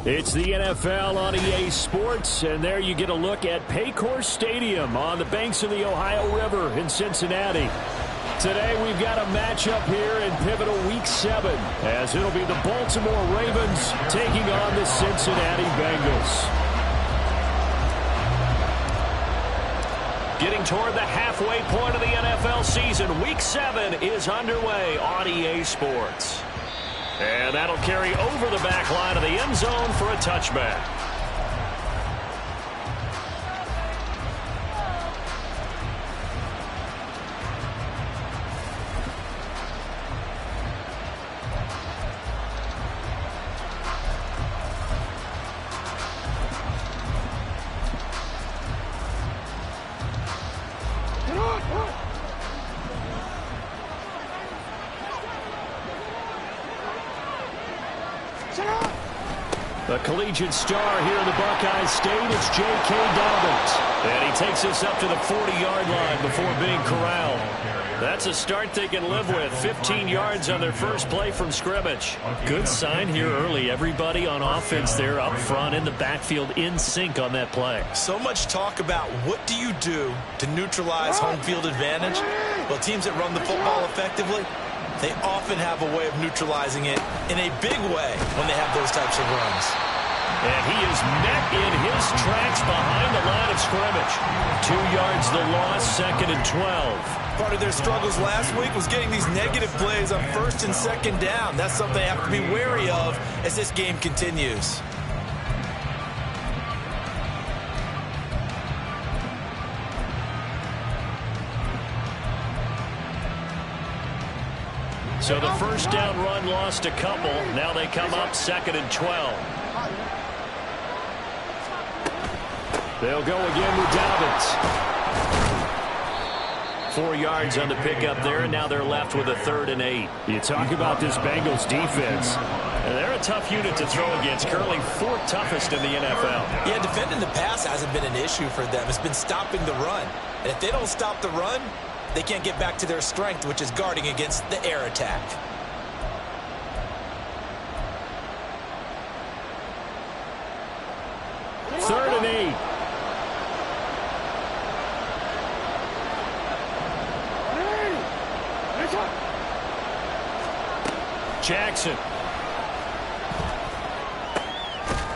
It's the NFL on EA Sports, and there you get a look at Paycor Stadium on the banks of the Ohio River in Cincinnati. Today we've got a matchup here in pivotal Week 7, as it'll be the Baltimore Ravens taking on the Cincinnati Bengals. Getting toward the halfway point of the NFL season, Week 7 is underway on EA Sports. And that'll carry over the back line of the end zone for a touchback. The collegiate star here in the Buckeye State, it's J.K. Dobbins. And he takes us up to the 40-yard line before being corralled. That's a start they can live with. 15 yards on their first play from scrimmage. Good sign here early. Everybody on offense there up front in the backfield in sync on that play. So much talk about what do you do to neutralize home field advantage? Well, teams that run the football effectively, they often have a way of neutralizing it in a big way when they have those types of runs. And he is met in his tracks behind the line of scrimmage. 2 yards the loss, 2nd and 12. Part of their struggles last week was getting these negative plays on 1st and 2nd down. That's something they have to be wary of as this game continues. So the first down run lost a couple. Now they come up 2nd and 12. They'll go again with Dobbins. 4 yards on the pickup there, and now they're left with a 3rd and 8. You talk about this Bengals defense. And they're a tough unit to throw against, currently 4th toughest in the NFL. Yeah, defending the pass hasn't been an issue for them. It's been stopping the run. And if they don't stop the run, they can't get back to their strength, which is guarding against the air attack. Third and 8. Jackson.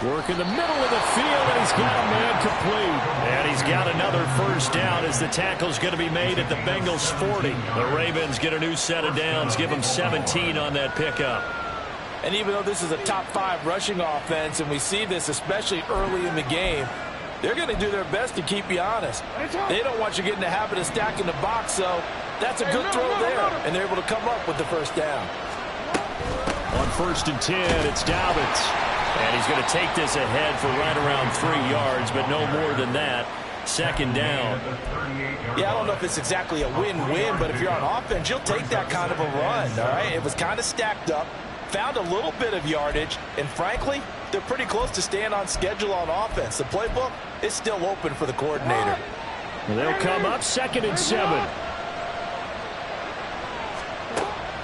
Work in the middle of the field, and he's got a man complete. And he's got another first down as the tackle's going to be made at the Bengals 40. The Ravens get a new set of downs, give them 17 on that pickup. And even though this is a top 5 rushing offense, and we see this especially early in the game, they're going to do their best to keep you honest. They don't want you getting the habit of stacking the box, so that's a good throw there. And they're able to come up with the first down. On 1st and 10, it's Dobbins. And he's going to take this ahead for right around 3 yards, but no more than that. 2nd down. Yeah, I don't know if it's exactly a win-win, but if you're on offense, you'll take that kind of a run, all right? It was kind of stacked up, found a little bit of yardage, and frankly, they're pretty close to staying on schedule on offense. The playbook is still open for the coordinator. They'll come up 2nd and 7.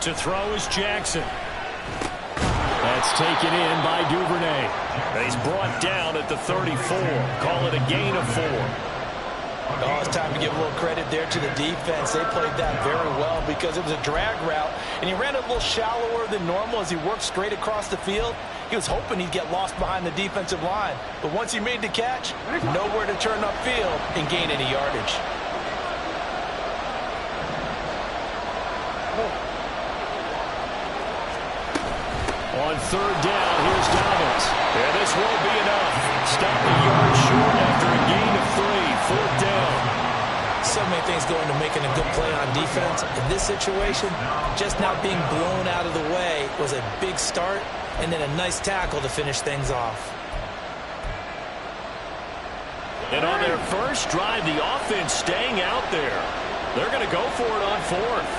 To throw is Jackson. That's taken in by Duvernay. He's brought down at the 34. Call it a gain of 4. Oh, it's time to give a little credit there to the defense. They played that very well because it was a drag route, and he ran a little shallower than normal as he worked straight across the field. He was hoping he'd get lost behind the defensive line, but once he made the catch, nowhere to turn upfield and gain any yardage. On 3rd down, here's Dobbins. And this won't be enough. Stop the yard short after a gain of 3. 4th down. So many things go into making a good play on defense. In this situation, just not being blown out of the way was a big start, and then a nice tackle to finish things off. And on their first drive, the offense staying out there. They're going to go for it on fourth.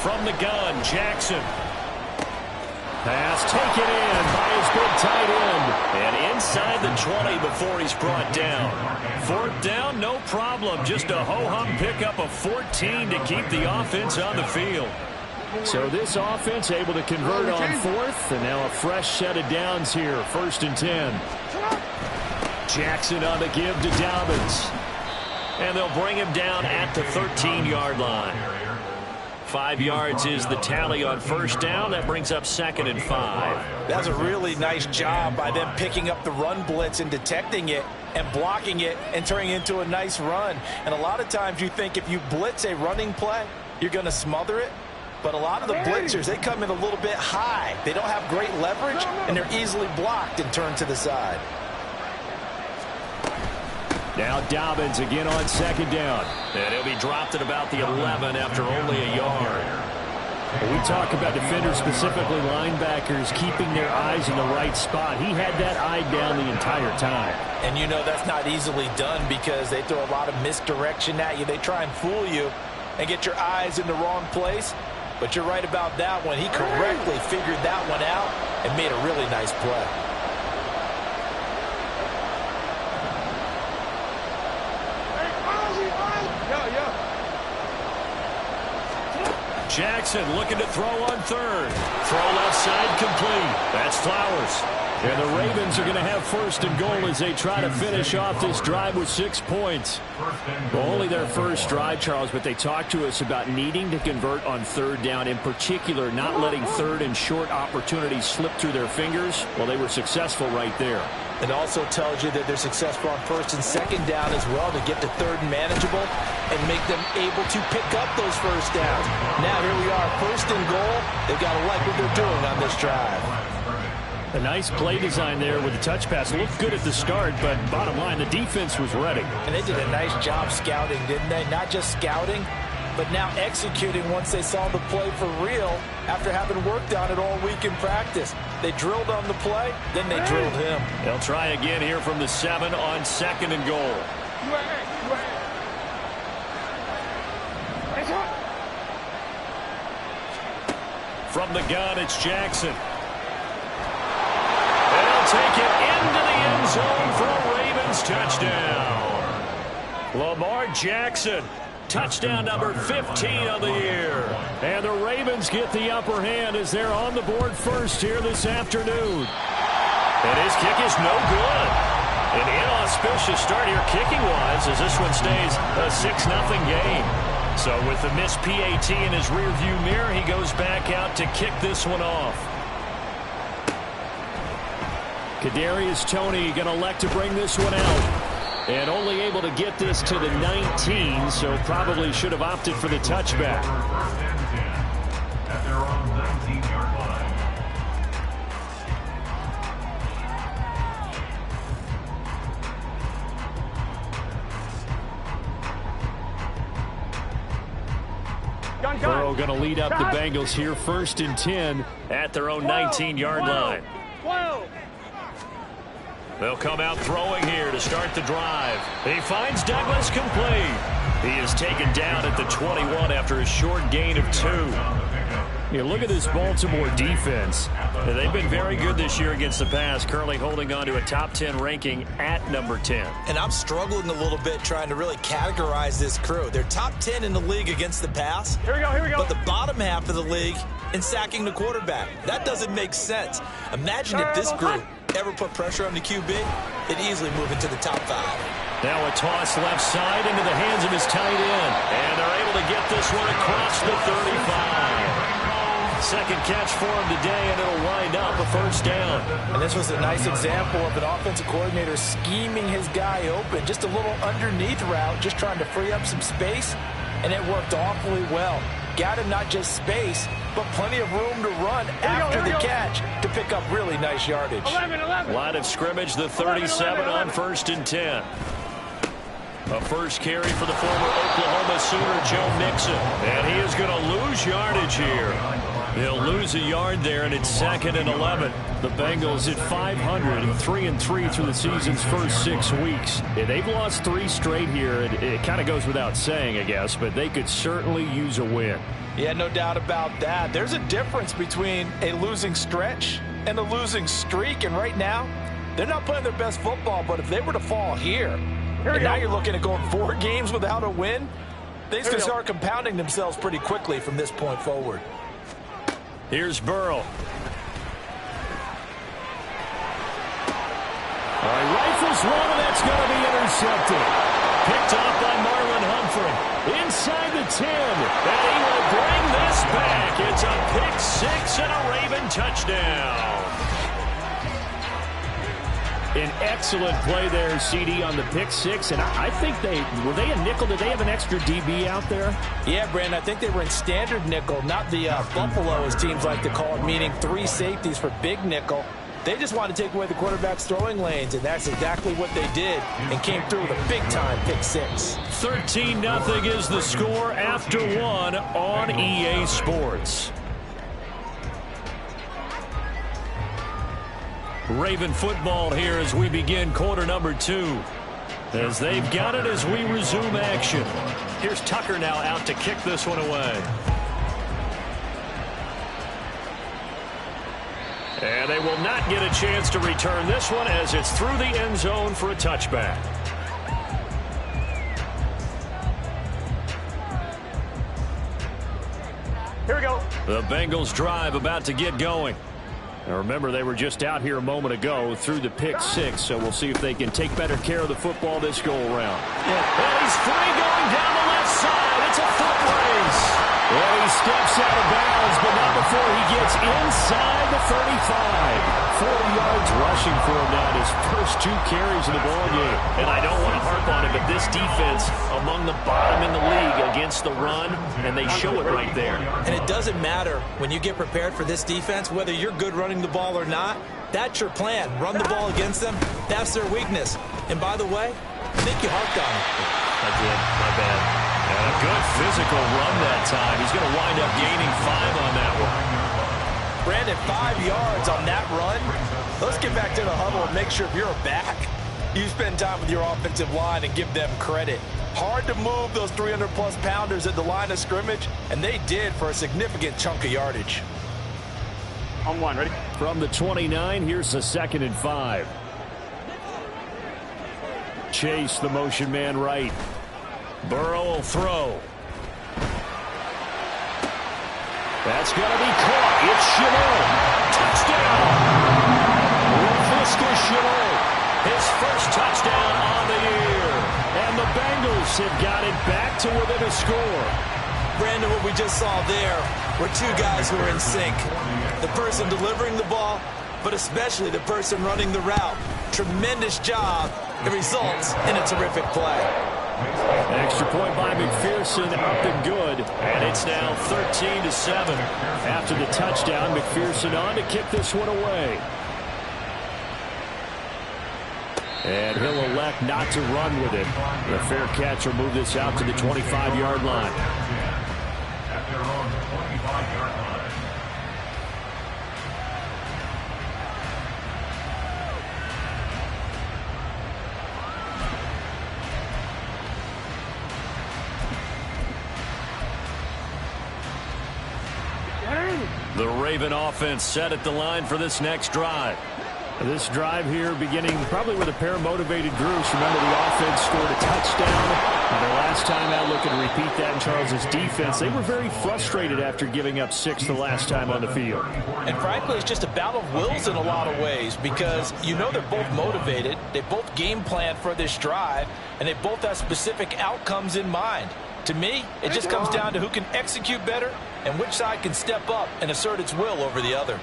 From the gun, Jackson. Pass taken in by his big tight end. And inside the 20 before he's brought down. Fourth down, no problem. Just a ho-hum pickup of 14 to keep the offense on the field. So this offense able to convert on fourth. And now a fresh set of downs here. 1st and 10. Jackson on the give to Dobbins. And they'll bring him down at the 13-yard line. 5 yards is the tally on 1st down. That brings up 2nd and 5. That's a really nice job by them picking up the run blitz and detecting it and blocking it and turning it into a nice run. And a lot of times you think if you blitz a running play, you're going to smother it. But a lot of the blitzers, they come in a little bit high. They don't have great leverage, and they're easily blocked and turned to the side. Now Dobbins again on 2nd down. And he'll be dropped at about the 11 after only a yard. When we talk about defenders, specifically linebackers, keeping their eyes in the right spot. He had that eye down the entire time. And you know that's not easily done because they throw a lot of misdirection at you. They try and fool you and get your eyes in the wrong place. But you're right about that one. He correctly figured that one out and made a really nice play. Jackson looking to throw on 3rd. Throw left side complete. That's Flowers. And the Ravens are going to have 1st and goal as they try to finish off this drive with 6 points. Well, only their first drive, Charles, but they talked to us about needing to convert on 3rd down, in particular not letting 3rd and short opportunities slip through their fingers. Well, they were successful right there. It also tells you that they're successful on 1st and 2nd down as well to get to 3rd and manageable and make them able to pick up those 1st downs. Now here we are, 1st and goal. They've got to like what they're doing on this drive. A nice play design there with the touch pass. It looked good at the start, but bottom line, the defense was ready. And they did a nice job scouting, didn't they? Not just scouting, but now executing once they saw the play for real after having worked on it all week in practice. They drilled on the play, then they drilled him. They'll try again here from the 7 on 2nd and goal. From the gun, it's Jackson. Take it into the end zone for a Ravens touchdown. Lamar Jackson, touchdown number 15 of the year. And the Ravens get the upper hand as they're on the board first here this afternoon. And his kick is no good. An inauspicious start here kicking-wise as this one stays a 6-0 game. So with the missed PAT in his rearview mirror, he goes back out to kick this one off. Kadarius Toney going to elect to bring this one out. And only able to get this to the 19, so probably should have opted for the touchback. Burrow going to lead up the Bengals here, 1st and 10 at their own 19-yard line. 12. They'll come out throwing here to start the drive. He finds Douglas complete. He is taken down at the 21 after a short gain of 2. You look at this Baltimore defense. They've been very good this year against the pass, currently holding on to a top 10 ranking at number 10. And I'm struggling a little bit trying to really categorize this crew. They're top 10 in the league against the pass. Here we go. But the bottom half of the league in sacking the quarterback. That doesn't make sense. Imagine if this group ever put pressure on the QB, they'd easily move into the top 5. Now a toss left side into the hands of his tight end. And they're able to get this one across the 35. Second catch for him today, and it'll wind up a 1st down. And this was a nice example of an offensive coordinator scheming his guy open. Just a little underneath route, just trying to free up some space, and it worked awfully well. Got him not just space, but plenty of room to run after the catch to pick up really nice yardage. 11. Line of scrimmage, the 37 on 1st and 10. A first carry for the former Oklahoma Sooner, Joe Mixon. And he is going to lose yardage here. He'll lose a yard there, and it's 2nd and 11. The Bengals at 500 and 3-3 through the season's first 6 weeks. Yeah, they've lost 3 straight here. It kind of goes without saying, I guess, but they could certainly use a win. Yeah, no doubt about that. There's a difference between a losing stretch and a losing streak, and right now, they're not playing their best football, but if they were to fall here and now you're looking at going 4 games without a win, things can start compounding themselves pretty quickly from this point forward. Here's Burrow. Rifles one, and that's going to be intercepted. Picked off by Marlon Humphrey. Inside the 10. And he will bring this back. It's a pick-6 and a Raven touchdown. An excellent play there, CD, on the pick-6. And I think were they a nickel? Did they have an extra DB out there? Yeah, Brandon, I think they were in standard nickel, not the Buffalo, as teams like to call it, meaning 3 safeties for big nickel. They just wanted to take away the quarterback's throwing lanes, and that's exactly what they did and came through with a big-time pick-6. 13-0 is the score after 1 on EA Sports. Raven football here as we begin quarter number 2. As they've got it as we resume action. Here's Tucker now out to kick this one away. And they will not get a chance to return this one as it's through the end zone for a touchback. Here we go. The Bengals drive about to get going. Now remember, they were just out here a moment ago through the pick-6, so we'll see if they can take better care of the football this go-around. And he's free going down the left side. It's a foot race. Well, he steps out of bounds, but not before he gets inside the 35. 40 yards rushing for him now in his first 2 carries of the ballgame. And I don't want to harp on it, but this defense among the bottom in the league against the run, and they show it right there. And it doesn't matter when you get prepared for this defense, whether you're good running the ball or not, that's your plan. Run the ball against them. That's their weakness. And by the way, I think you harped on it. I did. My bad. And a good physical run that time. He's going to wind up gaining 5 on that one. Brandon, 5 yards on that run. Let's get back to the huddle and make sure if you're a back, you spend time with your offensive line and give them credit. Hard to move those 300-plus pounders at the line of scrimmage, and they did for a significant chunk of yardage. On 1, ready? From the 29, here's the 2nd and 5. Chase, the motion man right. Burrow will throw. That's going to be caught. It's Chenal. Touchdown. Laviska Chenal. His first touchdown on the year. And the Bengals have got it back to within a score. Brandon, what we just saw there were 2 guys who are in sync. The person delivering the ball, but especially the person running the route. Tremendous job. It results in a terrific play. An extra point by McPherson, up and good. And it's now 13-7. After the touchdown, McPherson on to kick this one away. And he'll elect not to run with it. The fair catch will move this out to the 25-yard line. At their own 25-yard line. The Raven offense set at the line for this next drive. This drive here beginning probably with a pair of motivated groups. Remember, the offense scored a touchdown. And their last time out, looking to repeat that in Charles' defense. They were very frustrated after giving up 6 the last time on the field. And frankly, it's just a battle of wills in a lot of ways because you know they're both motivated. They both game plan for this drive, and they both have specific outcomes in mind. To me, it just comes down to who can execute better and which side can step up and assert its will over the other.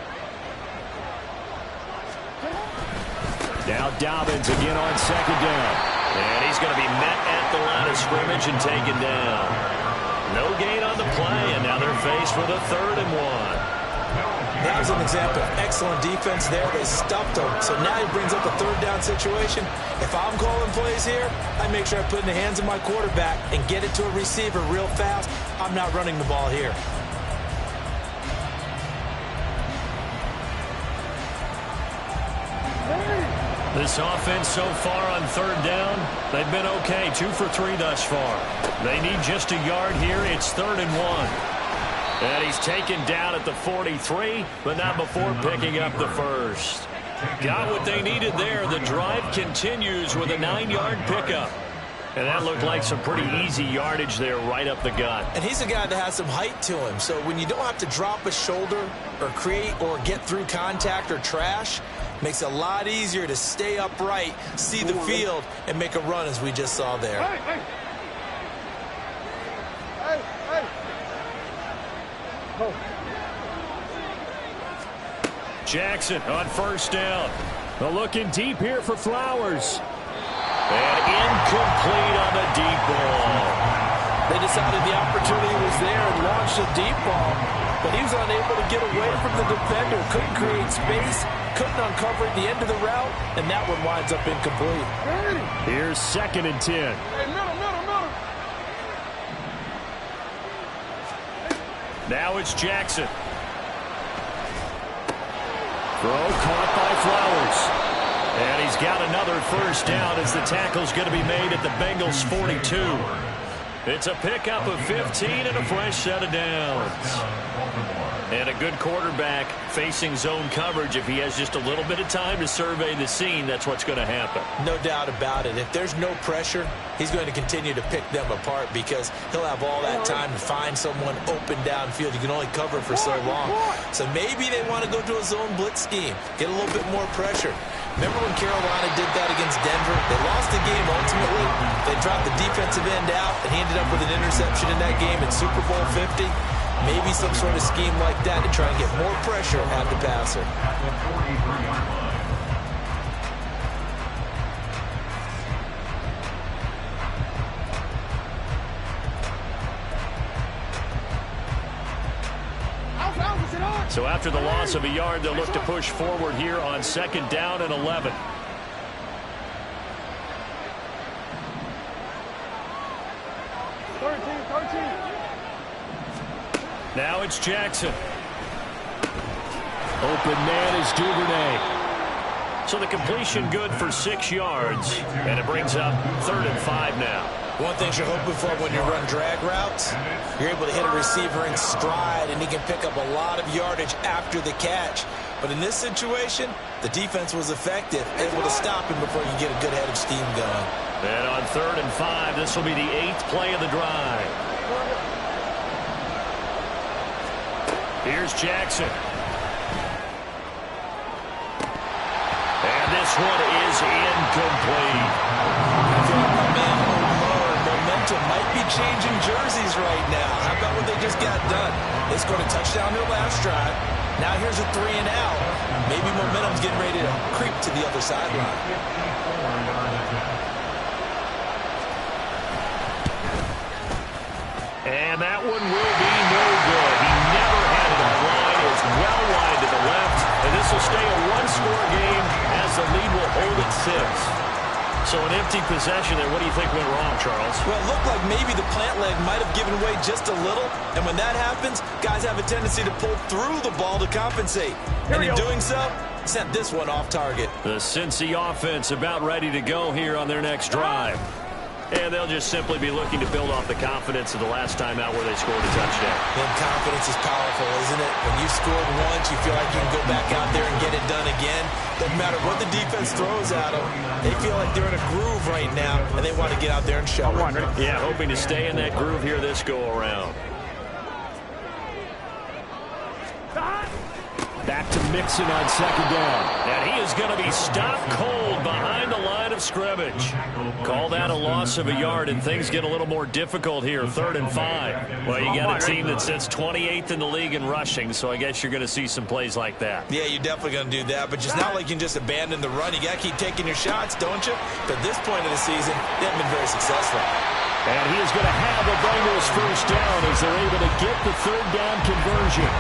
Now Dobbins again on 2nd down. And he's going to be met at the line of scrimmage and taken down. No gain on the play, and now they're faced with a 3rd and 1. That was an example of excellent defense there. They stuffed him. So now he brings up a 3rd down situation. If I'm calling plays here, I make sure I put it in the hands of my quarterback and get it to a receiver real fast. I'm not running the ball here. This offense so far on third down, they've been okay. 2 for 3 thus far. They need just a yard here. It's 3rd and 1. And he's taken down at the 43, but not before picking up the first. Got what they needed there. The drive continues with a 9-yard pickup. And that looked like some pretty easy yardage there right up the gut. And he's a guy that has some height to him. So when you don't have to drop a shoulder or create or get through contact or trash, makes it a lot easier to stay upright, see the field, and make a run as we just saw there. Jackson on first down. Looking deep here for Flowers. And incomplete on the deep ball. They decided the opportunity was there and launched a deep ball, but he was unable to get away from the defender. Couldn't create space, couldn't uncover at the end of the route, and that one winds up incomplete. Here's 2nd and 10. Now it's Jackson. Throw caught by Flowers. And he's got another first down as the tackle's going to be made at the Bengals' 42. It's a pickup of 15 and a fresh set of downs. And a good quarterback facing zone coverage. If he has just a little bit of time to survey the scene, that's what's going to happen. No doubt about it. If there's no pressure, he's going to continue to pick them apart because he'll have all that time to find someone open downfield. You can only cover for so long. So maybe they want to go to a zone blitz scheme, get a little bit more pressure. Remember when Carolina did that against Denver? They lost the game ultimately. They dropped the defensive end out, and he ended up with an interception in that game in Super Bowl 50. Maybe some sort of scheme like that to try and get more pressure at the passer. So after the loss of a yard, they'll look to push forward here on 2nd down and 11. Now it's Jackson. Open man is Duvernay. So the completion good for 6 yards, and it brings up 3rd and 5 now. One thing you're hoping for when you run drag routes, you're able to hit a receiver in stride, and he can pick up a lot of yardage after the catch. But in this situation, the defense was effective, able to stop him before you get a good head of steam going. And on 3rd and 5, this will be the 8th play of the drive. Here's Jackson. And this one is incomplete. I feel like my man momentum might be changing jerseys right now. How about what they just got done? They scored a touchdown their last drive. Now here's a 3 and out. Maybe momentum's getting ready to creep to the other sideline. And that one will be no good. He never had it on line. It's well wide to the left. And this will stay a 1-score game as the lead will hold at 6. So an empty possession there. What do you think went wrong, Charles? Well, it looked like maybe the plant leg might have given way just a little. And when that happens, guys have a tendency to pull through the ball to compensate. And in doing so, sent this one off target. The Cincy offense about ready to go here on their next drive. And they'll just simply be looking to build off the confidence of the last time out where they scored a touchdown. And confidence is powerful, isn't it? When you scored once, you feel like you can go back out there and get it done again. Doesn't matter what the defense throws at them. They feel like they're in a groove right now, and they want to get out there and show it. Yeah, hoping to stay in that groove here this go-around. Back to Mixon on 2nd down. And he is going to be stopped cold behind the line of scrimmage. Call that a loss of a yard, and things get a little more difficult here, 3rd and 5. Well, you got a team that sits 28th in the league in rushing, so I guess you're going to see some plays like that. Yeah, you're definitely going to do that, but just not like you can just abandon the run. You got to keep taking your shots, don't you? But at this point of the season, they haven't been very successful. And he is going to have the Bengals first down as they're able to get the 3rd down conversion.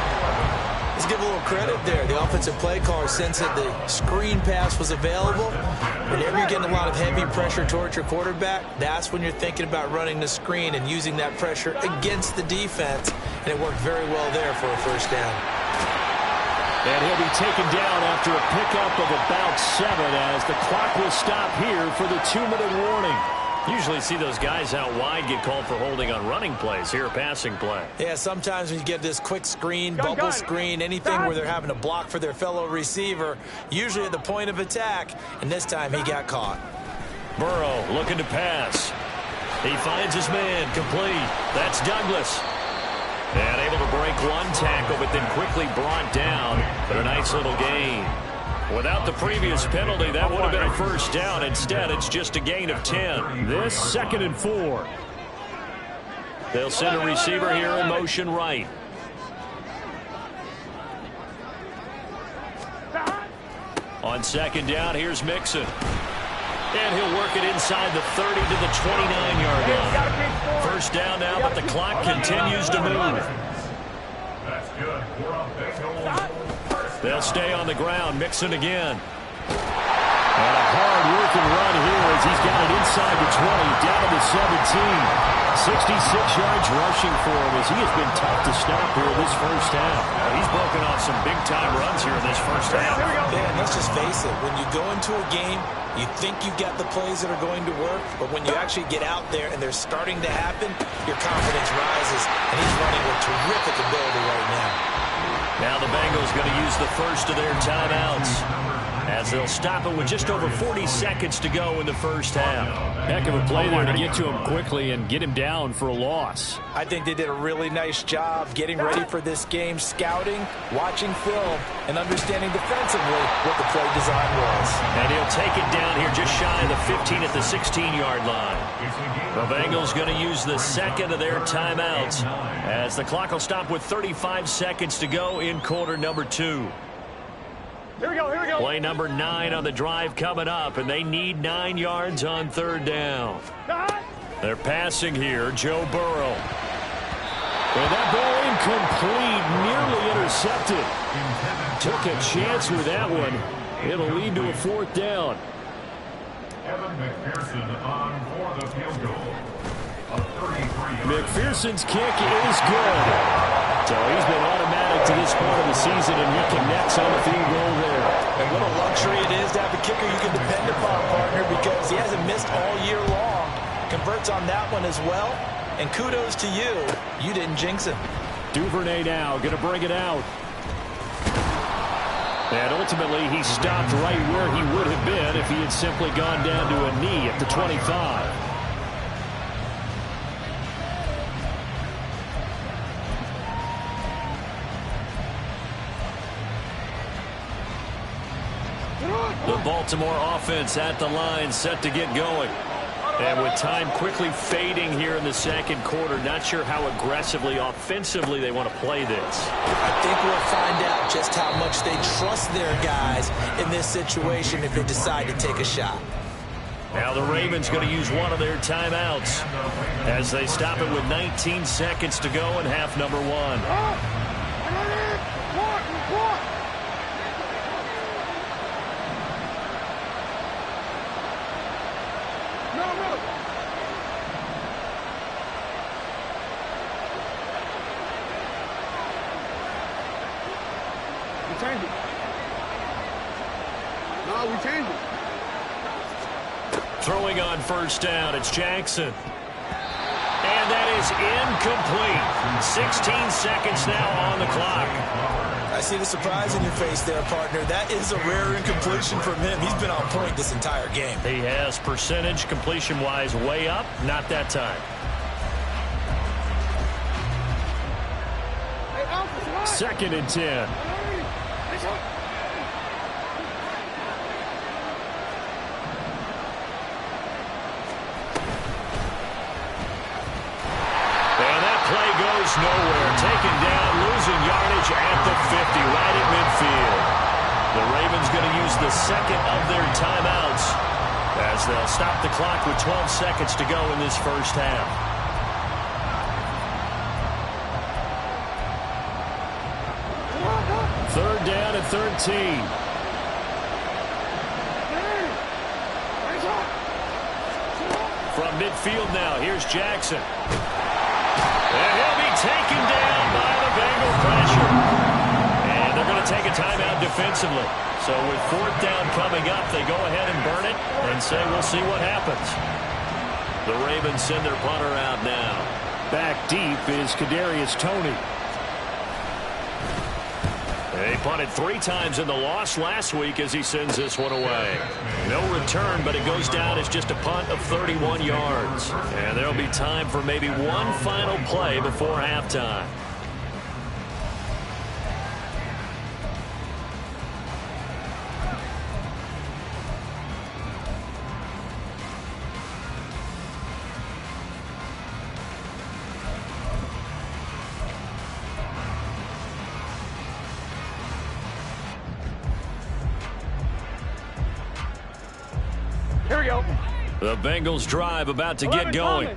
Let's give a little credit there. The offensive play caller sensed that the screen pass was available. Whenever you're getting a lot of heavy pressure towards your quarterback, that's when you're thinking about running the screen and using that pressure against the defense. And it worked very well there for a first down. And he'll be taken down after a pickup of about 7 as the clock will stop here for the 2-minute warning. Usually see those guys out wide get called for holding on running plays. Here, a passing play. Yeah, sometimes when you get this quick screen, bubble screen, anything where they're having to block for their fellow receiver, usually at the point of attack, and this time he got caught. Burrow looking to pass. He finds his man, complete. That's Douglas. And able to break one tackle, but then quickly brought down for a nice little gain. Without the previous penalty, that would have been a first down. Instead, it's just a gain of 10. This 2nd and 4. They'll send a receiver here in motion right. On 2nd down, here's Mixon. And he'll work it inside the 30 to the 29-yard line. First down now, but the clock continues to move. They'll stay on the ground. Mixon again. And a hard-working run here as he's got it inside the 20, down to the 17. 66 yards rushing for him as he has been tough to stop here this first half. He's broken off some big-time runs here in this first half. Man, let's just face it. When you go into a game, you think you've got the plays that are going to work, but when you actually get out there and they're starting to happen, your confidence rises, and he's running with terrific ability right now. Now the Bengals going to use the first of their timeouts as they'll stop it with just over 40 seconds to go in the first half. Heck of a play there to get to him quickly and get him down for a loss. I think they did a really nice job getting ready for this game, scouting, watching film, and understanding defensively what the play design was. And he'll take it down here just shy of the 15 at the 16-yard line. The Bengals going to use the second of their timeouts as the clock will stop with 35 seconds to go in quarter number 2. Here we go. Play number 9 on the drive coming up, and they need 9 yards on 3rd down. They're passing here, Joe Burrow. And that ball incomplete, nearly intercepted. Took a chance with that one. It'll lead to a 4th down. Evan McPherson on for the field goal. McPherson's kick is good. So he's been automatic to this point of the season, and he connects on the field goal there. And what a luxury it is to have a kicker you can depend upon, partner, because he hasn't missed all year long. Converts on that one as well. And kudos to you. You didn't jinx him. Duvernay now going to bring it out. And ultimately, he stopped right where he would have been if he had simply gone down to a knee at the 25. The Baltimore offense at the line, set to get going. And with time quickly fading here in the second quarter, not sure how aggressively, offensively they want to play this. I think we'll find out just how much they trust their guys in this situation if they decide to take a shot. Now the Ravens going to use one of their timeouts as they stop it with 19 seconds to go in half number 1. Throwing on first down, it's Jackson. And that is incomplete. 16 seconds now on the clock. I see the surprise in your face there, partner. That is a rare incompletion from him. He's been on point this entire game. He has percentage completion-wise way up, not that time. Second and 10. Nowhere, taken down, losing yardage at the 50, right at midfield. The Ravens going to use the second of their timeouts as they'll stop the clock with 12 seconds to go in this first half. Third down and 13. From midfield now, here's Jackson. And he'll be taken down by the Bengal pressure. And they're going to they take a timeout defensively. So with 4th down coming up, they go ahead and burn it and say we'll see what happens. The Ravens send their punter out now. Back deep is Kadarius Toney. They punted 3 times in the loss last week as he sends this one away. No return, but it goes down as just a punt of 31 yards. And there'll be time for maybe one final play before halftime. Here we go. The Bengals drive about to get going.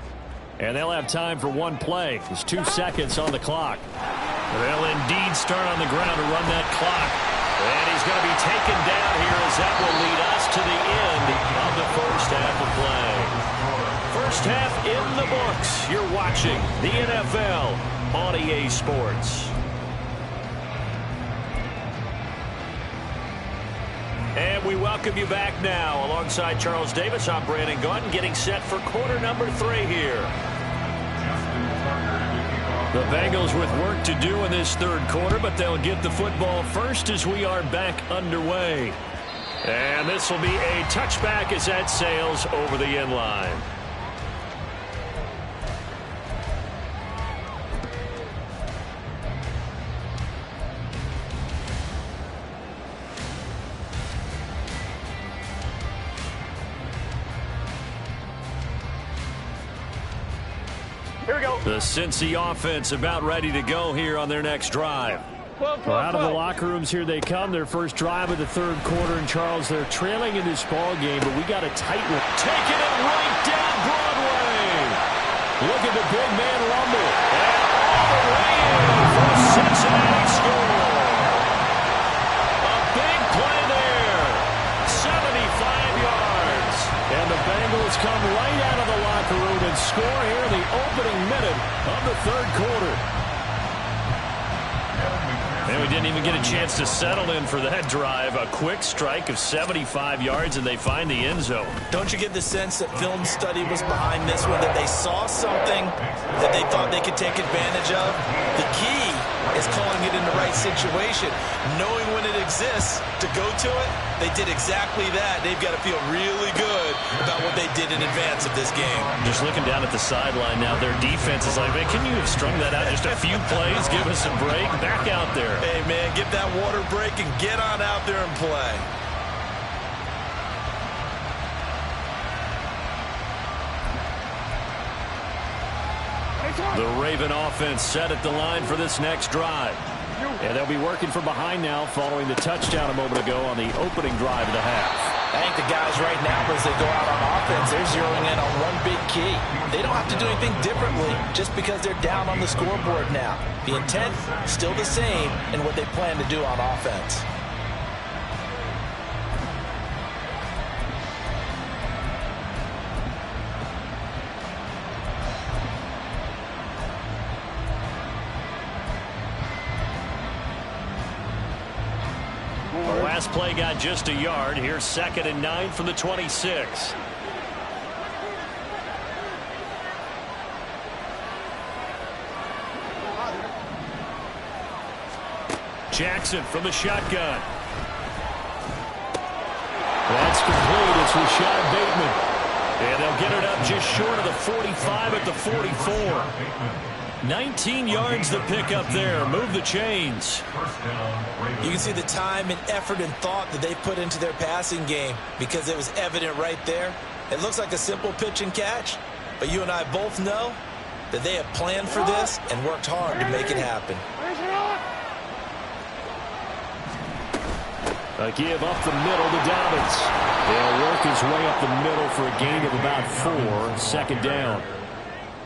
And they'll have time for one play. There's 2 seconds on the clock. They'll indeed start on the ground to run that clock. And he's going to be taken down here as that will lead us to the end of the first half of play. First half in the books. You're watching the NFL on EA Sports. And we welcome you back now. Alongside Charles Davis, I'm Brandon Gaudin, getting set for quarter number 3 here. The Bengals with work to do in this 3rd quarter, but they'll get the football first as we are back underway. And this will be a touchback as that sails over the end line. The Cincy offense about ready to go here on their next drive. Well, out of the locker rooms here they come. Their first drive of the 3rd quarter. And Charles, they're trailing in this ball game, but we got a tight one. Taking it right down Broadway. Look at the big man rumble. And all the way in for a Cincinnati score. A big play there. 75 yards. And the Bengals come right out of the locker room and score here in the opening minute of the 3rd quarter. And we didn't even get a chance to settle in for that drive. A quick strike of 75 yards, and they find the end zone. Don't you get the sense that film study was behind this one, that they saw something that they thought they could take advantage of? The key is calling it in the right situation, knowing when it exists to go to it. They did exactly that. They've got to feel really good about what they did in advance of this game. Just looking down at the sideline now, their defense is like, man, can you have strung that out just a few plays? Give us a break. Back out there. Hey, man, give that water break and get on out there and play. The Raven offense set at the line for this next drive. And they'll be working from behind now following the touchdown a moment ago on the opening drive of the half. I think the guys right now, as they go out on offense, they're zeroing in on one big key. They don't have to do anything differently just because they're down on the scoreboard now. The intent still the same in what they plan to do on offense. Last play got just a yard. Here's 2nd and 9 from the 26. Jackson from the shotgun. That's complete. It's Rashad Bateman. And they'll get it up just short of the 45 at the 44. 19 yards the pick up there. Move the chains. You can see the time and effort and thought that they put into their passing game because it was evident right there. It looks like a simple pitch and catch, but you and I both know that they have planned for this and worked hard to make it happen. A give up the middle to Dobbins. They'll work his way up the middle for a gain of about 4. 2nd down.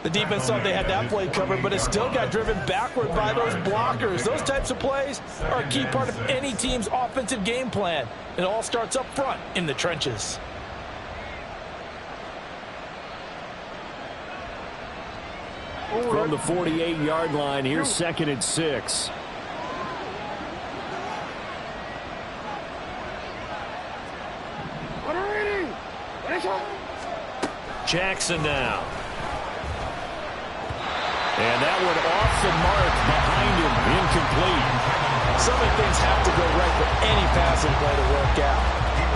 The defense thought they had that play covered, but it still got driven backward by those blockers. Those types of plays are a key part of any team's offensive game plan. It all starts up front in the trenches. From the 48-yard line, here's 2nd and 6. Jackson now. And that one off the mark behind him, incomplete. So many things have to go right for any passing play to work out.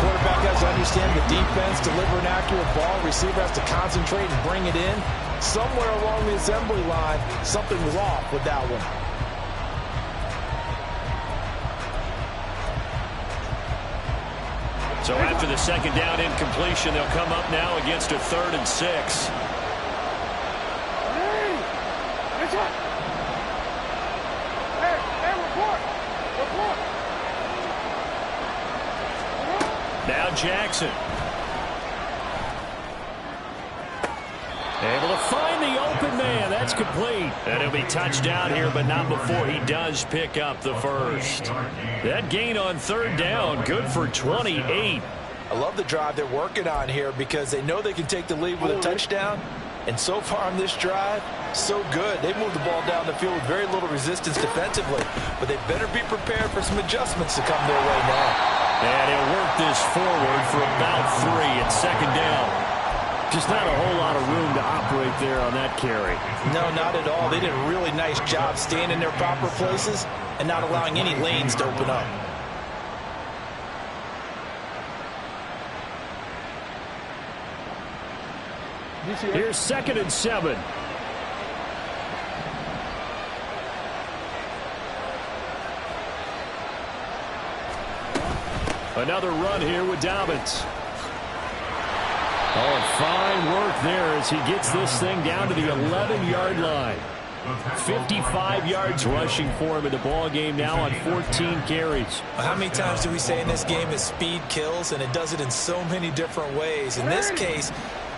Quarterback has to understand the defense, deliver an accurate ball. Receiver has to concentrate and bring it in. Somewhere along the assembly line, something was off with that one. So after the second down incompletion, they'll come up now against a 3rd and 6. Now Jackson. Able to find the open man. That's complete. And he'll be touchdown here, but not before he does pick up the first. That gain on 3rd down, good for 28. I love the drive they're working on here because they know they can take the lead with a touchdown. And so far on this drive, so good. They moved the ball down the field with very little resistance defensively. But they better be prepared for some adjustments to come their way now. And he'll work this forward for about 3 at 2nd down. Just not a whole lot of room to operate there on that carry. No, not at all. They did a really nice job staying in their proper places and not allowing any lanes to open up. Here's 2nd and 7. Another run here with Dobbins. Oh, fine work there as he gets this thing down to the 11-yard line. 55 yards rushing for him in the ball game now on 14 carries. How many times do we say in this game that speed kills, and it does it in so many different ways? In this case,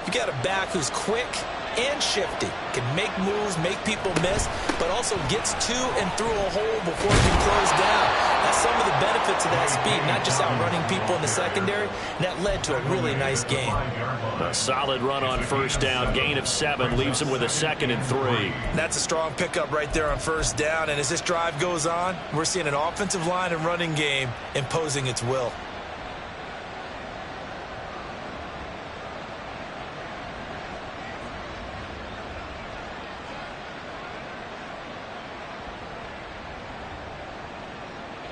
you got a back who's quick and shifty, can make moves, make people miss, but also gets to and through a hole before he can close down. That's some of the benefits of that speed, not just outrunning people in the secondary, and that led to a really nice game. A solid run on 1st down, gain of 7, leaves him with a 2nd and 3. That's a strong pickup right there on 1st down, and as this drive goes on, we're seeing an offensive line and running game imposing its will.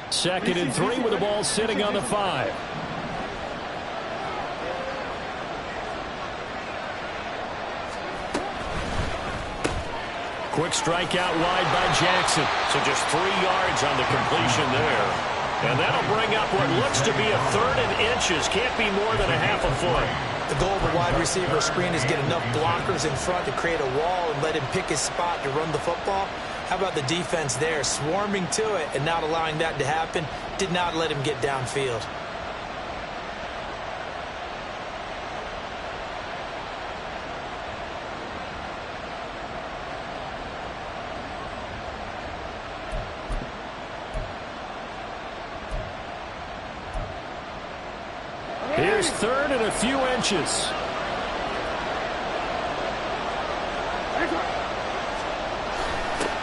Second and 3 with the ball sitting on the 5. Quick strike out wide by Jackson. So just 3 yards on the completion there. And that'll bring up what looks to be a 3rd and inches. Can't be more than a half a foot. The goal of a wide receiver screen is get enough blockers in front to create a wall and let him pick his spot to run the football. How about the defense there, swarming to it and not allowing that to happen? Did not let him get downfield. Here's 3rd and a few inches.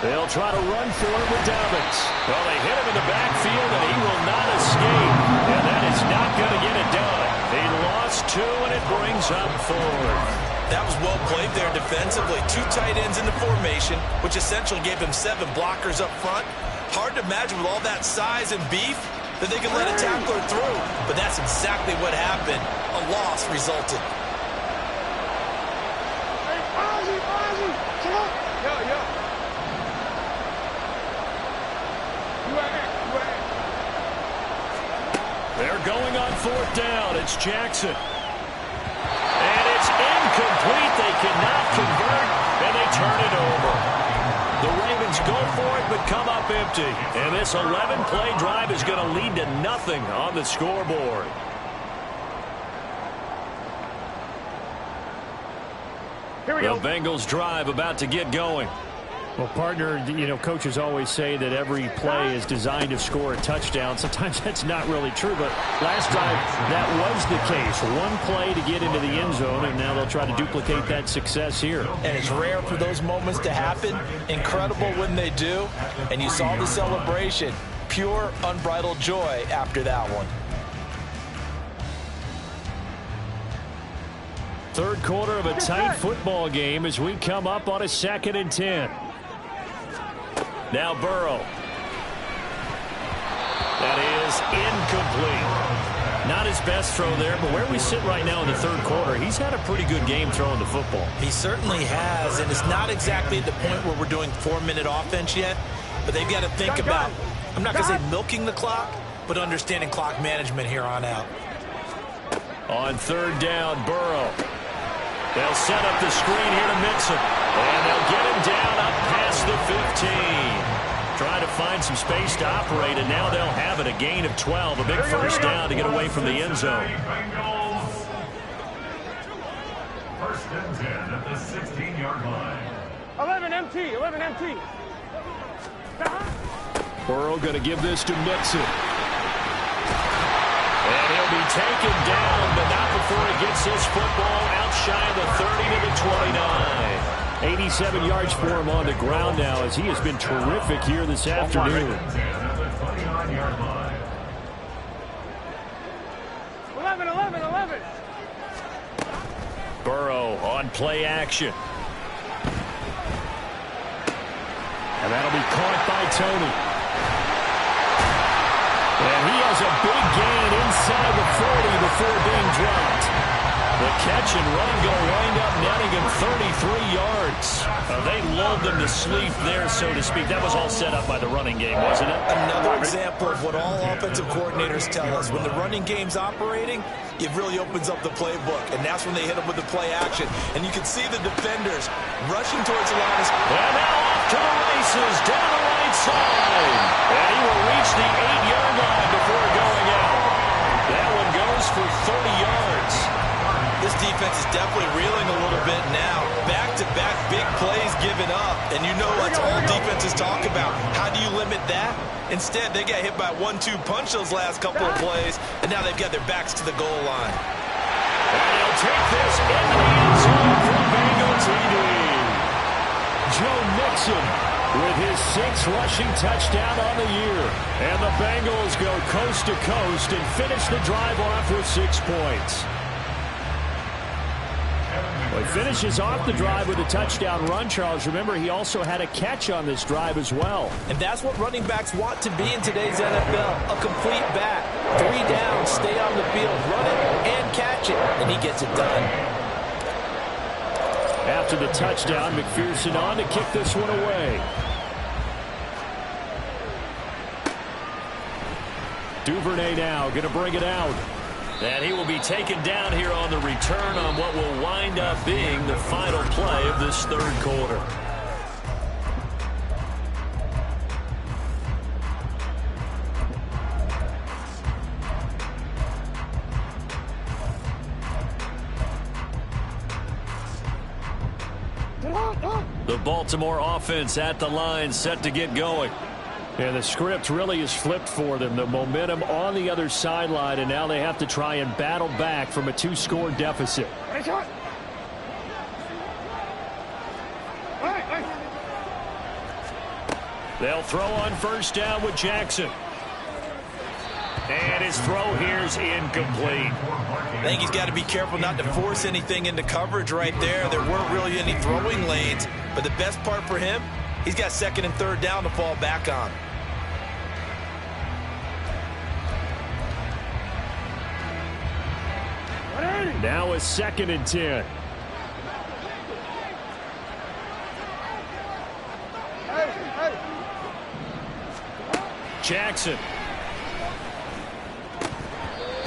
They'll try to run for it with Dobbins. Well, they hit him in the backfield, and he will not escape. And that is not going to get it done. He lost 2, and it brings up 4th. That was well played there defensively. 2 tight ends in the formation, which essentially gave him 7 blockers up front. Hard to imagine with all that size and beef that they could let a tackler through. But that's exactly what happened. A loss resulted. They're going on 4th down. It's Jackson. And it's incomplete. They cannot convert, and they turn it over. The Ravens go for it, but come up empty. And this 11-play drive is going to lead to nothing on the scoreboard. Here we The go. Bengals drive about to get going. Well, partner, you know, coaches always say that every play is designed to score a touchdown. Sometimes that's not really true, but last time that was the case. One play to get into the end zone, and now they'll try to duplicate that success here. And it's rare for those moments to happen. Incredible when they do. And you saw the celebration. Pure, unbridled joy after that one. Third quarter of a tight football game as we come up on a 2nd and 10. Now Burrow. That is incomplete. Not his best throw there, but where we sit right now in the third quarter, he's had a pretty good game throwing the football. He certainly has, and it's not exactly at the point where we're doing 4-minute offense yet, but they've got to think about, I'm not going to say milking the clock, but understanding clock management here on out. On 3rd down, Burrow. They'll set up the screen here to Mixon. And they'll get him down up past the 15. Trying to find some space to operate, and now they'll have it. A gain of 12. A big first down to get away from the end zone. First and 10 at the 16-yard line. 11 MT, 11 MT. Burrow going to give this to Mixon. And he'll be taken down, but not before he gets his football out shy of the 30 to the 29. 87 yards for him on the ground now as he has been terrific here this afternoon. 11. Burrow on play action. And that'll be caught by Tony. And he has a big gain inside the 40 before being dropped. The catch and run go wind up netting him 33 yards. They lulled them to sleep there, so to speak. That was all set up by the running game, wasn't it? Another example of what all offensive coordinators tell us. When the running game's operating, it really opens up the playbook, and that's when they hit him with the play action. And you can see the defenders rushing towards the line. And now off to the races, down the right side. And he will reach the 8-yard line before going out. That one goes for 30 yards. This defense is definitely reeling a little bit now. Back-to-back big plays given up. And you know that's all defenses talk about. How do you limit that? Instead, they got hit by a 1-2 punch those last couple of plays, and now they've got their backs to the goal line. And he'll take this into the end zone for Bengal TD. Joe Mixon with his 6th rushing touchdown on the year. And the Bengals go coast to coast and finish the drive off with 6 points. Well, he finishes off the drive with a touchdown run, Charles. Remember, he also had a catch on this drive as well. And that's what running backs want to be in today's NFL. A complete back. 3 downs, stay on the field, run it, and catch it. And he gets it done. After the touchdown, McPherson on to kick this one away. Duvernay now going to bring it out. And he will be taken down here on the return on what will wind up being the final play of this third quarter. The Baltimore offense at the line, set to get going. And the script really is flipped for them. The momentum on the other sideline, and now they have to try and battle back from a 2-score deficit. They'll throw on first down with Jackson. And his throw here's incomplete. I think he's got to be careful not to force anything into coverage right there. There weren't really any throwing lanes, but the best part for him, he's got 2nd and 3rd down to fall back on. Now a 2nd and 10. Jackson.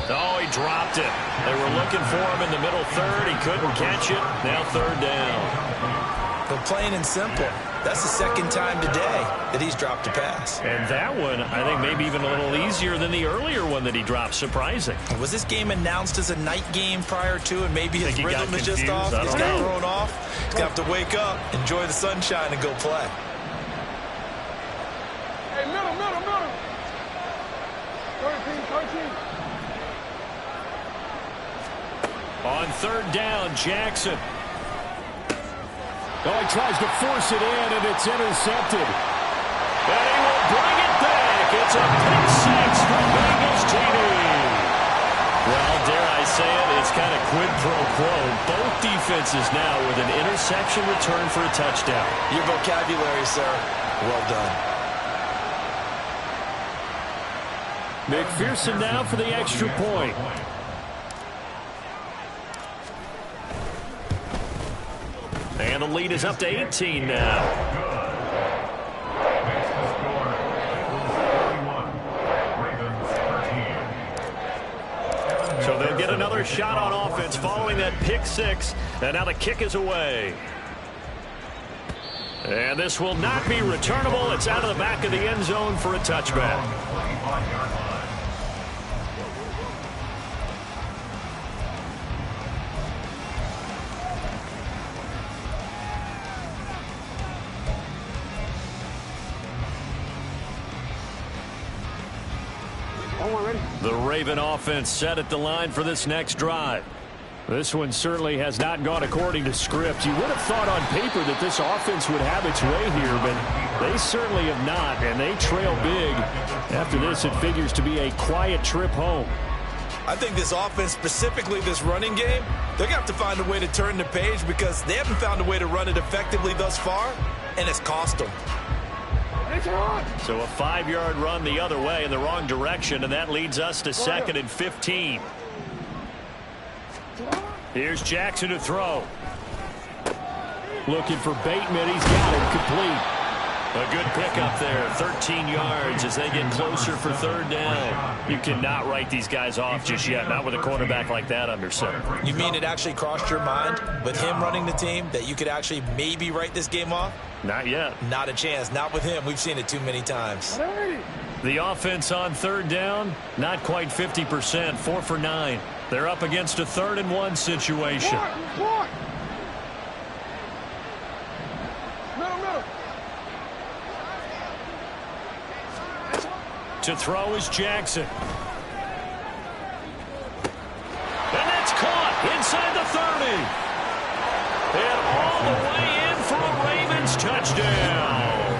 Oh, he dropped it. They were looking for him in the middle 3rd. He couldn't catch it. Now 3rd down. But plain and simple, that's the 2nd time today that he's dropped a pass. And that one, I think, maybe even a little easier than the earlier one that he dropped. Surprising. Was this game announced as a night game prior to, and maybe his rhythm is just off? He's got thrown off. He's going to have to wake up, enjoy the sunshine, and go play. Hey, middle. 13. On 3rd down, Jackson. Oh, he tries to force it in, and it's intercepted. And he will bring it back. It's a pick 6 for Bengals TD. Well, dare I say it, it's kind of quid pro quo. Both defenses now with an interception return for a touchdown. Your vocabulary, sir. Well done. McPherson now for the extra point. And the lead is up to 18 now. So they'll get another shot on offense following that pick six. And now the kick is away. And this will not be returnable. It's out of the back of the end zone for a touchback. The Raven offense set at the line for this next drive. This one certainly has not gone according to script. You would have thought on paper that this offense would have its way here, but they certainly have not, and they trail big. After this, it figures to be a quiet trip home. I think this offense, specifically this running game, they're going to have to find a way to turn the page because they haven't found a way to run it effectively thus far, and it's cost them. So a 5-yard run the other way in the wrong direction, and that leads us to 2nd and 15. Here's Jackson to throw. Looking for Bateman. He's got it complete. A good pickup there, 13 yards as they get closer for 3rd down. You cannot write these guys off just yet, not with a quarterback like that under center. You mean it actually crossed your mind with him running the team that you could actually maybe write this game off? Not yet. Not a chance. Not with him. We've seen it too many times. The offense on 3rd down, not quite 50%, 4 for 9. They're up against a 3rd and 1 situation. To throw is Jackson. And that's caught inside the 30. And all the way in for a Ravens touchdown.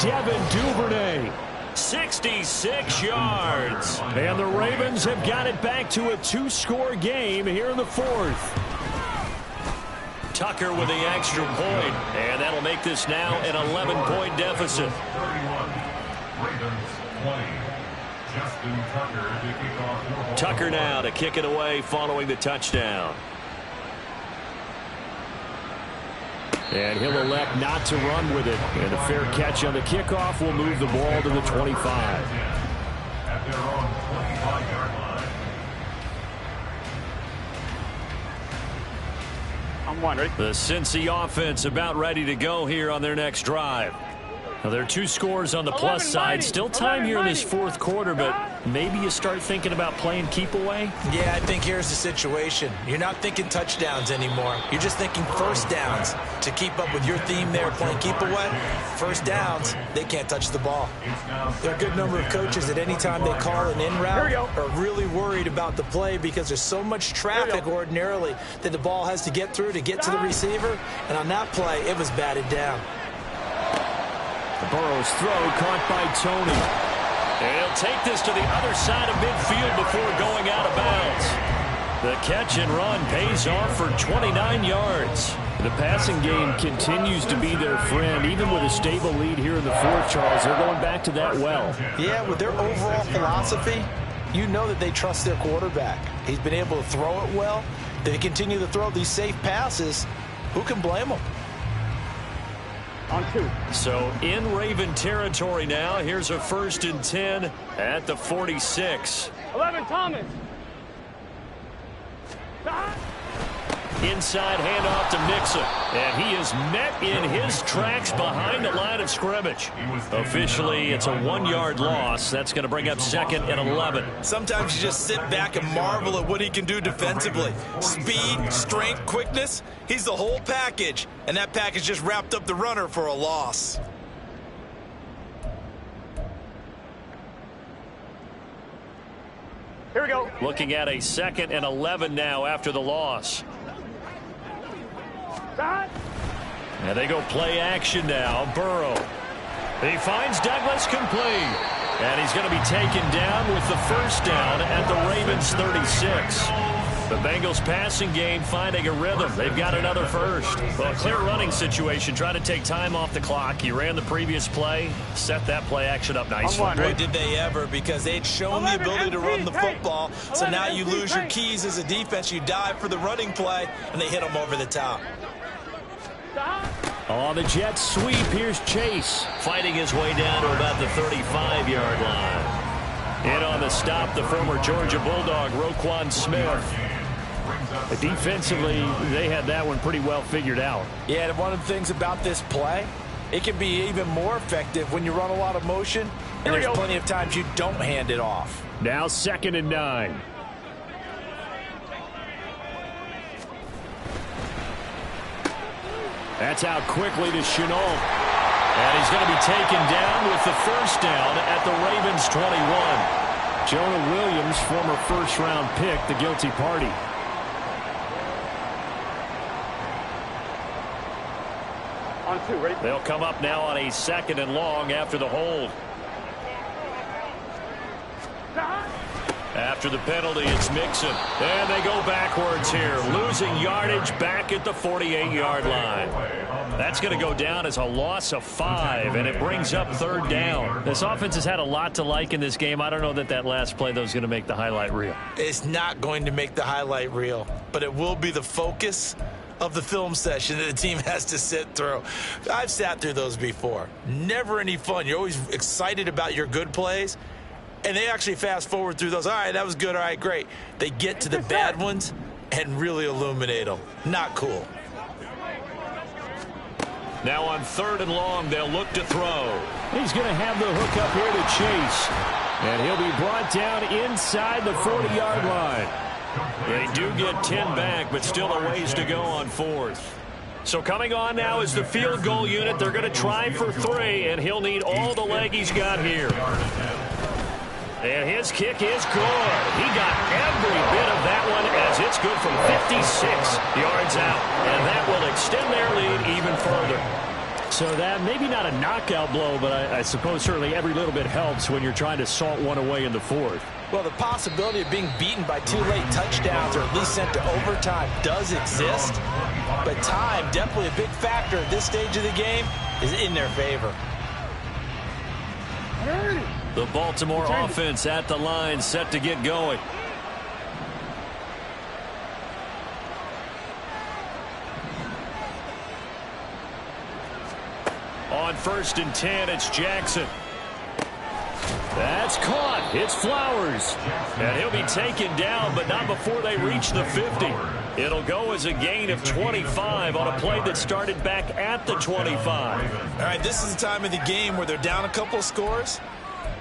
Devin Duvernay. 66 yards. And the Ravens have got it back to a 2-score game here in the 4th. Tucker with the extra point. And that'll make this now an 11-point deficit. 31. Ravens 20. Justin Tucker to kick off. Tucker now to kick it away following the touchdown. And he'll elect not to run with it. And a fair catch on the kickoff will move the ball to the 25. At their own 25-yard line. I'm one, ready? The Cincy offense about ready to go here on their next drive. Now, there are 2 scores on the plus side. Still time here in this 4th quarter, but maybe you start thinking about playing keep away. Yeah, I think here's the situation. You're not thinking touchdowns anymore. You're just thinking first downs. To keep up with your theme there, playing keep away, first downs, they can't touch the ball. There are a good number of coaches that any time they call an in route are really worried about the play because there's so much traffic ordinarily that the ball has to get through to get to the receiver. And on that play, it was batted down. Burrow's throw caught by Tony. And he'll take this to the other side of midfield before going out of bounds. The catch and run pays off for 29 yards. The passing game continues to be their friend, even with a stable lead here in the 4th, Charles. They're going back to that well. Yeah, with their overall philosophy, you know that they trust their quarterback. He's been able to throw it well. They continue to throw these safe passes. Who can blame them? On 2. So in Raven territory now. Here's a 1st and 10 at the 46. 11, Thomas. Inside handoff to Mixon. And he is met in his tracks behind the line of scrimmage. Officially, it's a 1-yard loss. That's going to bring up 2nd and 11. Sometimes you just sit back and marvel at what he can do defensively. Speed, strength, quickness, he's the whole package. And that package just wrapped up the runner for a loss. Here we go. Looking at a 2nd and 11 now after the loss. And they go play action now. Burrow. He finds Douglas complete. And he's going to be taken down with the 1st down at the Ravens 36. The Bengals passing game finding a rhythm. They've got another first. Well, a clear running situation. Try to take time off the clock. He ran the previous play, set that play action up nicely. Boy, did they ever, because they'd shown the ability to run the football. So now you lose your keys as a defense. You dive for the running play, and they hit them over the top. On the Jets sweep, here's Chase. Fighting his way down to about the 35-yard line. In on the stop, the former Georgia Bulldog, Roquan Smith. Defensively, they had that one pretty well figured out. Yeah, and one of the things about this play, it can be even more effective when you run a lot of motion, and there's plenty of times you don't hand it off. Now 2nd and 9. That's out quickly to Shenault. And he's going to be taken down with the first down at the Ravens 21. Jonah Williams, former first-round pick, the guilty party. On 2, ready? They'll come up now on a 2nd and long after the hold. After the penalty, it's Mixon. And they go backwards here, losing yardage back at the 48-yard line. That's going to go down as a loss of 5, and it brings up 3rd down. This offense has had a lot to like in this game. I don't know that last play, though, is going to make the highlight reel. It's not going to make the highlight reel, but it will be the focus of the film session that the team has to sit through. I've sat through those before. Never any fun. You're always excited about your good plays, and they actually fast forward through those. All right, that was good. All right, great. They get to the bad ones and really illuminate them. Not cool. Now on 3rd and long, they'll look to throw. He's going to have the hook up here to Chase. And he'll be brought down inside the 40-yard line. They do get 10 back, but still a ways to go on 4th. So coming on now is the field goal unit. They're going to try for 3, and he'll need all the leg he's got here. And his kick is good. He got every bit of that one as it's good from 56 yards out. And that will extend their lead even further. So that maybe not a knockout blow, but I suppose certainly every little bit helps when you're trying to salt one away in the 4th. Well, the possibility of being beaten by 2 late touchdowns or at least sent to overtime does exist. But time, definitely a big factor at this stage of the game, is in their favor. The Baltimore offense at the line, set to get going. On 1st and 10, it's Jackson. That's caught. It's Flowers. And he'll be taken down, but not before they reach the 50. It'll go as a gain of 25 on a play that started back at the 25. All right, this is the time of the game where they're down a couple of scores,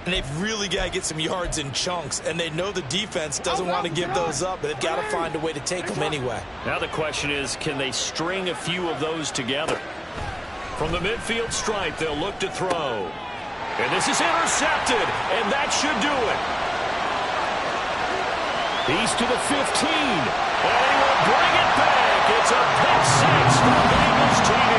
and they've really got to get some yards in chunks, and they know the defense doesn't want to give those up, but they've got to find a way to take them anyway. Now the question is, can they string a few of those together? From the midfield stripe, they'll look to throw. And this is intercepted, and that should do it. He's to the 15. And he will bring it back. It's a pick 6 for the Bengals TD.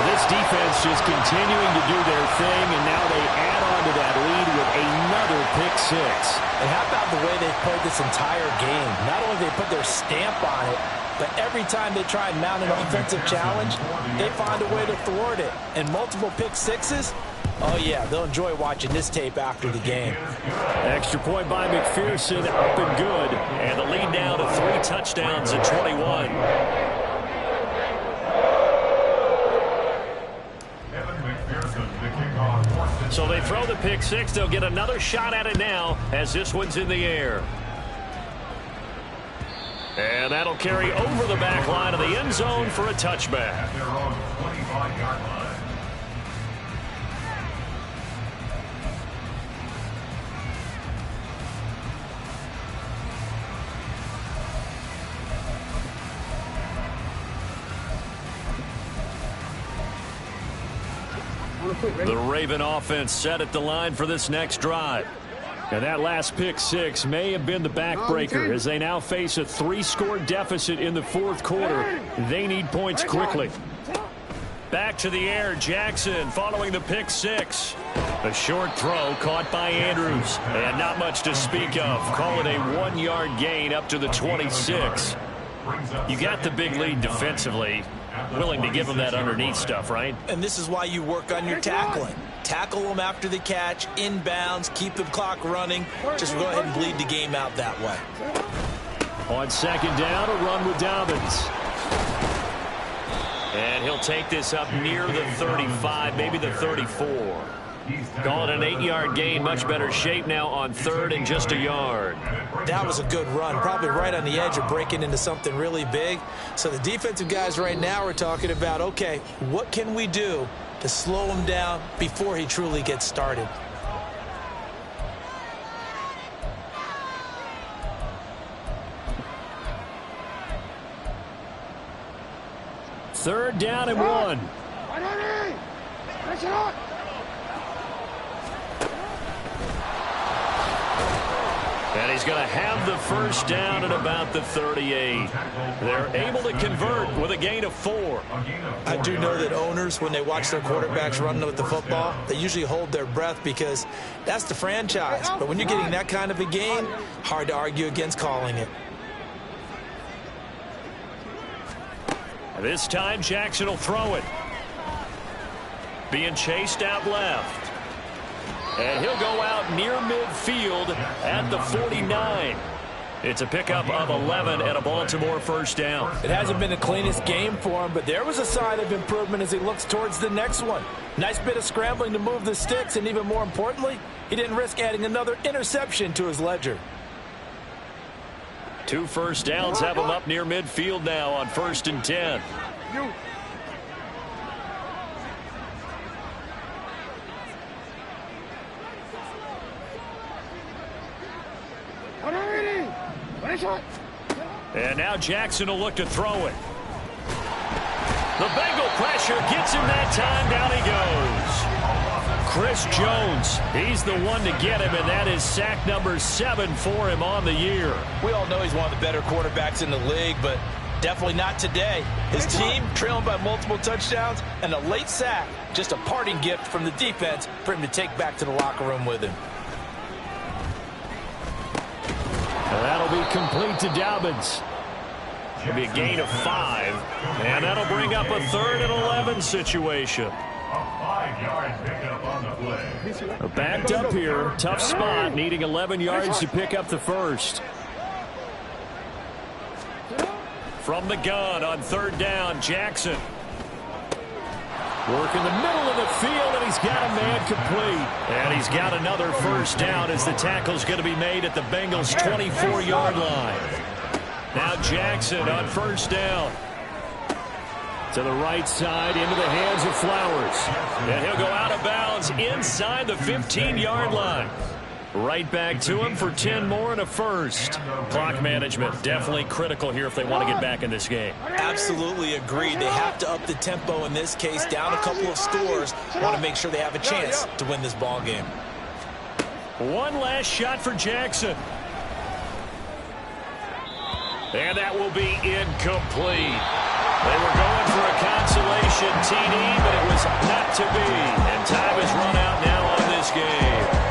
This defense just continuing to do their thing, and now they add on to that lead with another pick 6. And how about the way they've played this entire game? Not only they put their stamp on it, but every time they try and mount an offensive challenge, they find a way to thwart it. And multiple pick 6s, oh yeah, they'll enjoy watching this tape after the game. Extra point by McPherson, up and good. And the lead now to 3 touchdowns at 21. So they throw the pick 6. They'll get another shot at it now as this one's in the air. And that'll carry over the back line of the end zone for a touchback. They're on the 25-yard line. The Raven offense set at the line for this next drive. And that last pick 6 may have been the backbreaker as they now face a 3-score deficit in the 4th quarter. They need points quickly. Back to the air, Jackson following the pick six. A short throw caught by Andrews. And not much to speak of. Call it a 1-yard gain up to the 26. You got the big lead defensively. Willing to give them that underneath stuff, right? And this is why you work on your tackling. Tackle them after the catch, inbounds, keep the clock running. Just go ahead and bleed the game out that way. On second down, a run with Dobbins. And he'll take this up near the 35, maybe the 34. Call it an 8-yard gain, much better shape now on third and just a yard. That was a good run, probably right on the edge of breaking into something really big. So the defensive guys right now are talking about, okay, what can we do to slow him down before he truly gets started? Third down and 1. And he's going to have the first down at about the 38. They're able to convert with a gain of 4. I do know that owners, when they watch their quarterbacks running with the football, they usually hold their breath because that's the franchise. But when you're getting that kind of a gain, hard to argue against calling it. This time, Jackson will throw it. Being chased out left. And he'll go out near midfield at the 49. It's a pickup of 11 and a Baltimore first down. It hasn't been the cleanest game for him, but there was a sign of improvement as he looks towards the next one. Nice bit of scrambling to move the sticks, and even more importantly, he didn't risk adding another interception to his ledger. 2 first downs have him up near midfield now on 1st and 10. And now Jackson will look to throw it. The Bengal pressure gets him that time. Down he goes. Chris Jones, he's the one to get him, and that is sack number 7 for him on the year. We all know he's one of the better quarterbacks in the league, but definitely not today. His team trailing by multiple touchdowns, and a late sack, just a parting gift from the defense for him to take back to the locker room with him. And that'll be complete to Dobbins. It'll be a gain of 5, and that'll bring up a 3rd and 11 situation. A 5-yard pickup on the play. Backed up here, tough spot, needing 11 yards to pick up the first. From the gun on 3rd down, Jackson. Work in the middle of the field, and he's got a man complete. And he's got another first down as the tackle's going to be made at the Bengals' 24-yard line. Now Jackson on 1st down. To the right side, into the hands of Flowers. And he'll go out of bounds inside the 15-yard line. Right back to him for 10 more and a first. Clock management definitely critical here if they want to get back in this game. Absolutely agreed. They have to up the tempo in this case, down a couple of scores. Want to make sure they have a chance to win this ball game. One last shot for Jackson. And that will be incomplete. They were going for a consolation TD, but it was not to be. And time has run out now on this game.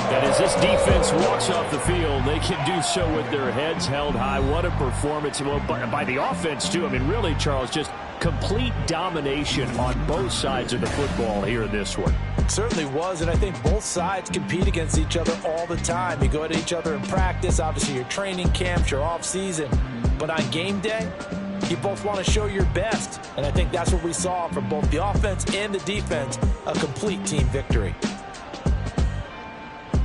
And as this defense walks off the field, they can do so with their heads held high. What a performance by the offense, too. I mean, really, Charles, just complete domination on both sides of the football here in this one. It certainly was, and I think both sides compete against each other all the time. You go at each other in practice, obviously your training camps, your off-season. But on game day, you both want to show your best. And I think that's what we saw from both the offense and the defense, a complete team victory.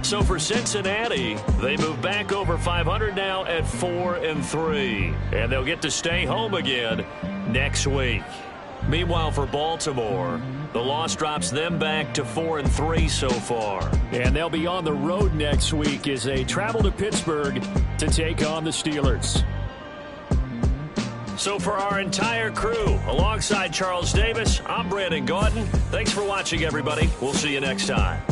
So for Cincinnati, they move back over 500 now at 4-3. And they'll get to stay home again next week. Meanwhile, for Baltimore, the loss drops them back to 4-3 so far. And they'll be on the road next week as they travel to Pittsburgh to take on the Steelers. So for our entire crew, alongside Charles Davis, I'm Brandon Gaudin. Thanks for watching, everybody. We'll see you next time.